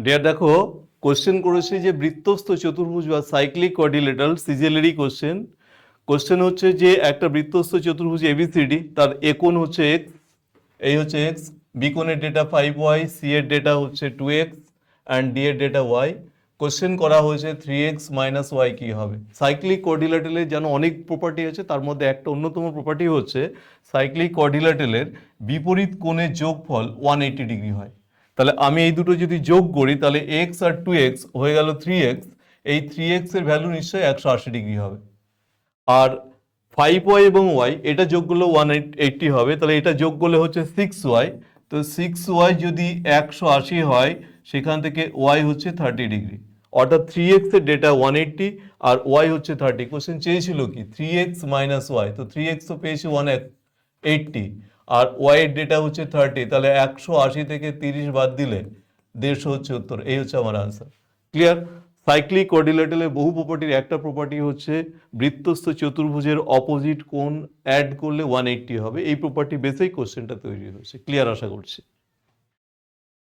Deer দেখো, question করেছে যে বৃত্তস্থ চতুর্ভুজ বা সাইক্লিক কোয়াড্রিলেটারাল সিজিএলেরই কোশ্চেন। কোশ্চেন হচ্ছে যে একটা বৃত্তস্থ চতুর্ভুজ এবিসিডি, তার এ কোণ হচ্ছে এক্স, এই হচ্ছে এক্স, বি কোণের ডেটা 5y, সি এর ডেটা হচ্ছে 2x অ্যান্ড ডি এর ডেটা y। কোশ্চেন করা হয়েছে 3x মাইনাস ওয়াই কী হবে। সাইক্লিক কোয়াড্রিলেটারালের যেন অনেক প্রপার্টি আছে, তার মধ্যে একটা অন্যতম প্রপার্টি হচ্ছে সাইক্লিক কোয়াড্রিলেটারালের বিপরীত কোণের যোগফল 180 ডিগ্রি হয়। তাহলে আমি এই দুটো যদি যোগ করি তাহলে এক্স আর 2x হয়ে গেল 3x। এই 3x এর ভ্যালু নিশ্চয়ই 180 ডিগ্রি হবে। আর 5y এবং y এটা যোগ করলে 180 হবে, তাহলে এটা যোগ করলে হচ্ছে 6y। তো 6y যদি 180 হয়, সেখান থেকে y হচ্ছে 30 ডিগ্রি, অর্থাৎ 3x এর ডেটা 180 আর y হচ্ছে 30। কোশ্চেন চেয়েছিল কি 3x মাইনাস ওয়াই, তো 3x তো পেয়েছি 180 আর y এর ডেটা হচ্ছে 30, তাহলে 180 থেকে 30 বাদ দিলে 150 হচ্ছে উত্তর। এই হচ্ছে আমার আনসার। ক্লিয়ার? সাইক্লিক কোয়াড্রিলেটারালের বহু প্রপার্টির একটা প্রপার্টি হচ্ছে বৃত্তস্থ চতুর্ভুজের অপোজিট কোণ অ্যাড করলে 180 হবে। এই প্রপার্টি বেসেই কোশ্চেনটা তৈরি হয়েছে। ক্লিয়ার আশা করছি।